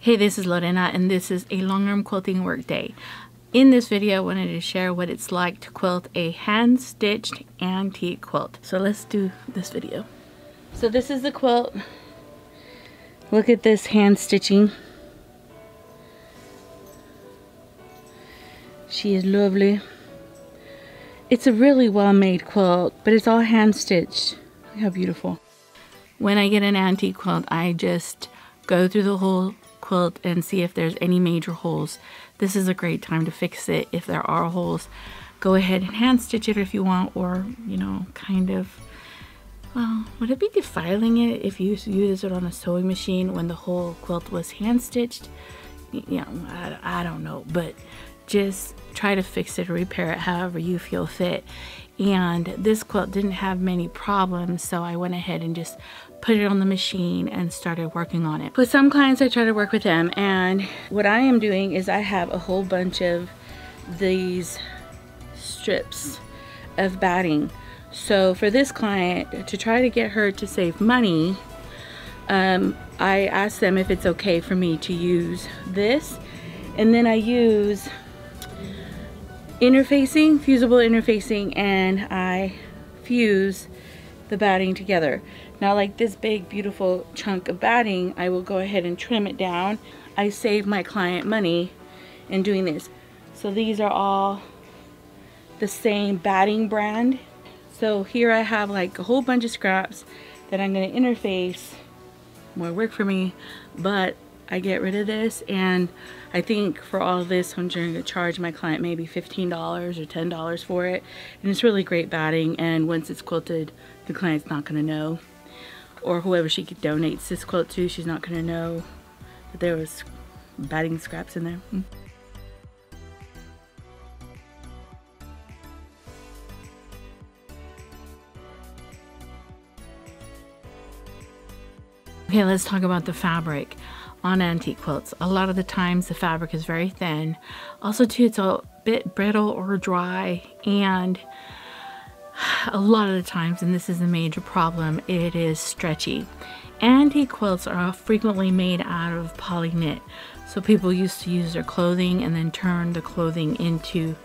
Hey, this is Lorena and this is a Longarm Quilting Work Day. In this video, I wanted to share what it's like to quilt a hand-stitched antique quilt. So let's do this video. So this is the quilt. Look at this hand stitching. She is lovely. It's a really well-made quilt, but it's all hand stitched. Look how beautiful. When I get an antique quilt, I just go through the whole quilt and see if there's any major holes. This is a great time to fix it. If there are holes, go ahead and hand stitch it if you want, or you know, kind of, well, would it be defiling it if you use it on a sewing machine when the whole quilt was hand stitched? You know, I don't know, but just try to fix it or repair it however you feel fit. And this quilt didn't have many problems, so I went ahead and just put it on the machine and started working on it. With some clients, I try to work with them, and what I am doing is I have a whole bunch of these strips of batting. So for this client, to try to get her to save money, I asked them if it's okay for me to use this, and then I use interfacing, fusible interfacing, and I fuse the batting together. Now, like this big beautiful chunk of batting, I will go ahead and trim it down. I save my client money in doing this. So these are all the same batting brand. So here I have like a whole bunch of scraps that I'm going to interface. More work for me, but I get rid of this, and I think for all of this I'm going to charge my client maybe $15 or $10 for it. And it's really great batting, and once it's quilted, the client's not going to know, or whoever she donates this quilt to, she's not going to know that there was batting scraps in there. Okay, let's talk about the fabric on antique quilts. A lot of the times the fabric is very thin. Also too, it's a bit brittle or dry, and a lot of the times, and this is a major problem, it is stretchy. Antique quilts are frequently made out of poly knit. So people used to use their clothing and then turn the clothing into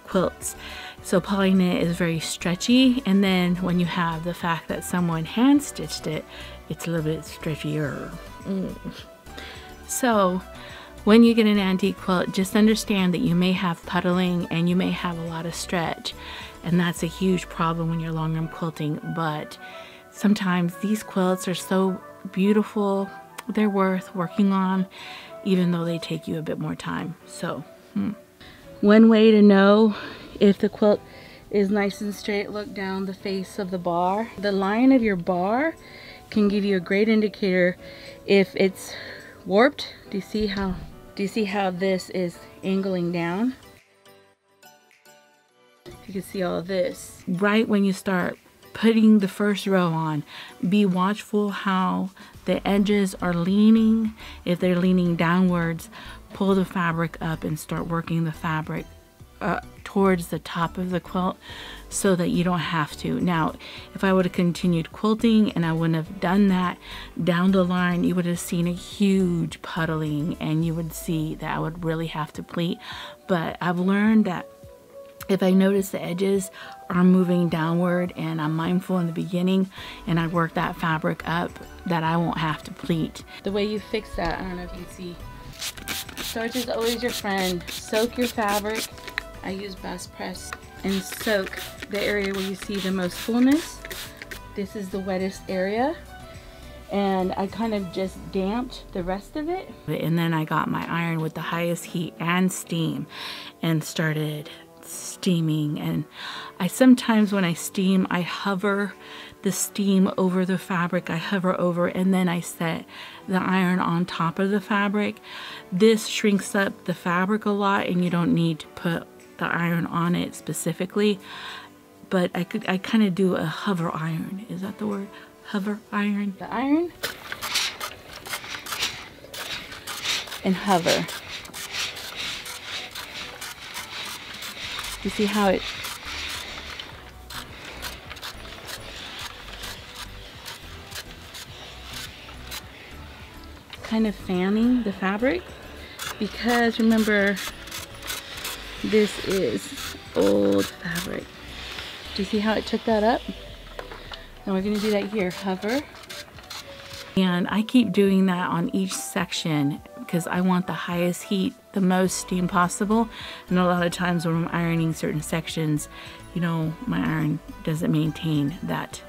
quilts. So poly knit is very stretchy, and then when you have the fact that someone hand stitched it, it's a little bit stretchier. So when you get an antique quilt, just understand that you may have puddling and you may have a lot of stretch, and that's a huge problem when you're longarm quilting. But sometimes these quilts are so beautiful, they're worth working on, even though they take you a bit more time. So one way to know if the quilt is nice and straight, look down the face of the bar. The line of your bar can give you a great indicator if it's warped. Do you see how this is angling down? You can see all of this. Right when you start putting the first row on, be watchful how the edges are leaning. If they're leaning downwards, pull the fabric up and start working the fabric towards the top of the quilt so that you don't have to. Now, if I would have continued quilting and I wouldn't have done that, down the line you would have seen a huge puddling, and you would see that I would really have to pleat. But I've learned that if I notice the edges are moving downward and I'm mindful in the beginning and I work that fabric up, that I won't have to pleat. The way you fix that, I don't know if you can see, starch is always your friend. Soak your fabric. I use Bass Press, and soak the area where you see the most fullness. This is the wettest area, and I kind of just damped the rest of it. And then I got my iron with the highest heat and steam and started steaming. And I sometimes, when I steam, I hover the steam over the fabric. I hover over, and then I set the iron on top of the fabric. This shrinks up the fabric a lot, and you don't need to put the iron on it specifically, but I kind of do a hover iron. Is that the word? Hover iron. The iron and hover. You see how it kind of fanning the fabric, because remember, this is old fabric. Do you see how it took that up? And we're going to do that here. Hover. And I keep doing that on each section because I want the highest heat, the most steam possible. And a lot of times when I'm ironing certain sections, you know, my iron doesn't maintain that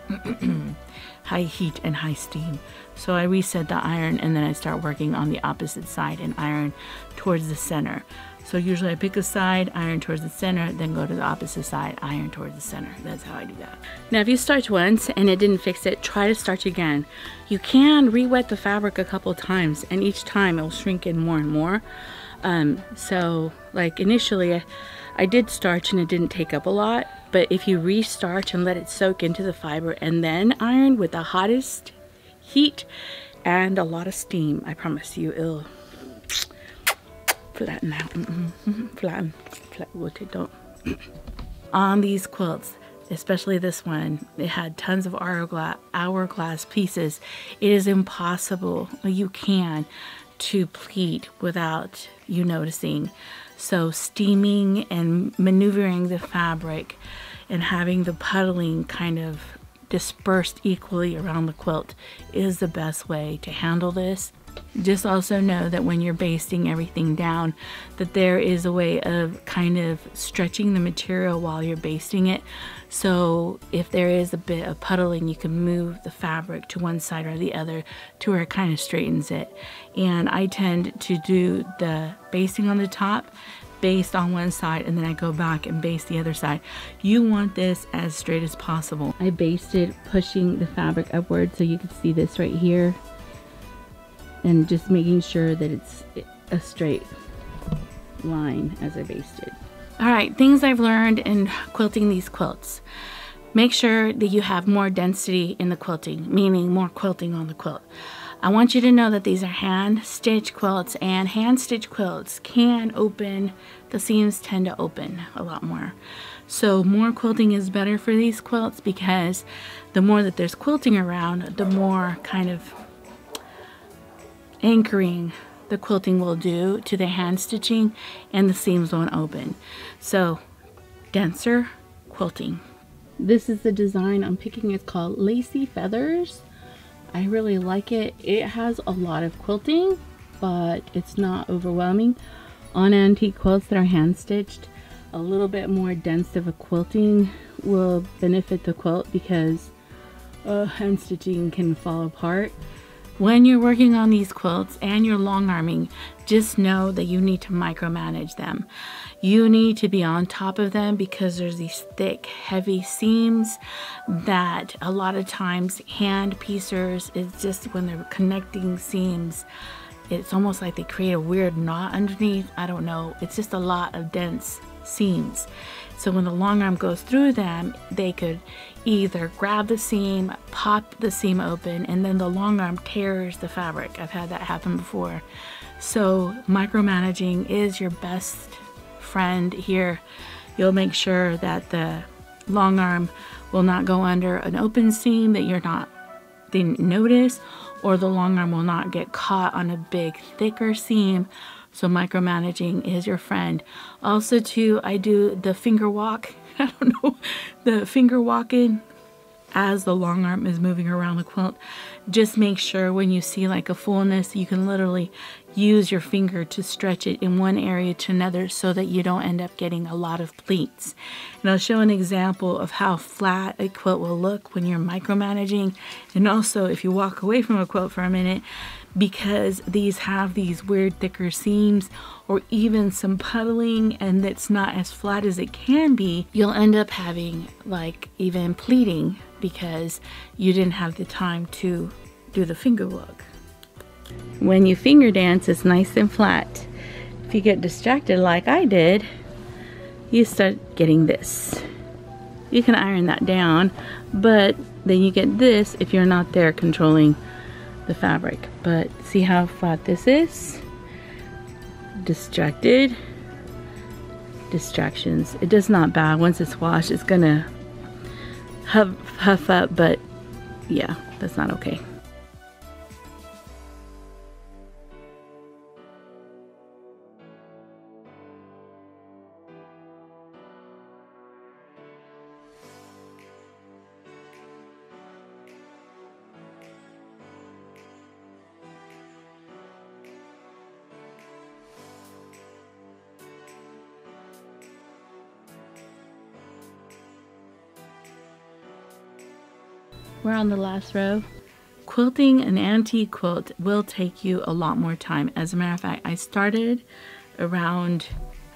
high heat and high steam. So I reset the iron and then I start working on the opposite side and iron towards the center. So usually I pick a side, iron towards the center, then go to the opposite side, iron towards the center. That's how I do that. Now if you starch once and it didn't fix it, try to starch again. You can re-wet the fabric a couple times and each time it will shrink in more and more. So like initially I did starch and it didn't take up a lot, but if you re-starch and let it soak into the fiber and then iron with the hottest heat and a lot of steam, I promise you it'll flatten out. Flatten. Don't. On these quilts, especially this one, it had tons of hourglass pieces. It is impossible, you can, to pleat without you noticing. So steaming and maneuvering the fabric and having the puddling kind of dispersed equally around the quilt is the best way to handle this. Just also know that when you're basting everything down, that there is a way of kind of stretching the material while you're basting it. So if there is a bit of puddling, you can move the fabric to one side or the other to where it kind of straightens it. And I tend to do the basting on the top, baste on one side, and then I go back and baste the other side. You want this as straight as possible. I basted pushing the fabric upward, so you can see this right here. And just making sure that it's a straight line as I basted. All right, things I've learned in quilting these quilts. Make sure that you have more density in the quilting, meaning more quilting on the quilt. I want you to know that these are hand-stitched quilts, and hand-stitched quilts can open, the seams tend to open a lot more. So more quilting is better for these quilts because the more that there's quilting around, the more kind of anchoring the quilting will do to the hand stitching and the seams won't open. So denser quilting. This is the design I'm picking. It's called Lacy Feathers. I really like it. It has a lot of quilting, but it's not overwhelming. On antique quilts that are hand stitched, a little bit more dense of a quilting will benefit the quilt because hand stitching can fall apart. When you're working on these quilts and you're long arming, just know that you need to micromanage them. You need to be on top of them because there's these thick, heavy seams that a lot of times hand piecers, it's just when they're connecting seams, it's almost like they create a weird knot underneath. I don't know. It's just a lot of dense seams. So when the long arm goes through them, they could either grab the seam, pop the seam open, and then the long arm tears the fabric. I've had that happen before. So micromanaging is your best friend here. You'll make sure that the long arm will not go under an open seam that didn't notice, or the long arm will not get caught on a big, thicker seam. So micromanaging is your friend. Also too, I do the finger walk. I don't know, the finger walking as the long arm is moving around the quilt. Just make sure when you see like a fullness, you can literally use your finger to stretch it in one area to another so that you don't end up getting a lot of pleats. And I'll show an example of how flat a quilt will look when you're micromanaging. And also if you walk away from a quilt for a minute, because these have these weird thicker seams or even some puddling and it's not as flat as it can be, you'll end up having like even pleating because you didn't have the time to do the finger walk. When you finger dance, it's nice and flat. If you get distracted like I did, you start getting this. You can iron that down, but then you get this if you're not there controlling the fabric. But see how flat this is? Distracted. Distractions. It does not bad. Once it's washed, it's gonna huff up, but yeah, that's not okay. We're on the last row. Quilting an antique quilt will take you a lot more time. As a matter of fact,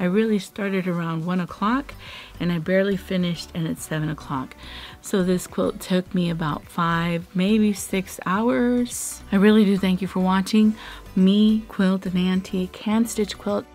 I really started around 1 o'clock and I barely finished, and it's 7 o'clock. So this quilt took me about 5, maybe 6 hours. I really do thank you for watching me quilt an antique hand stitch quilt.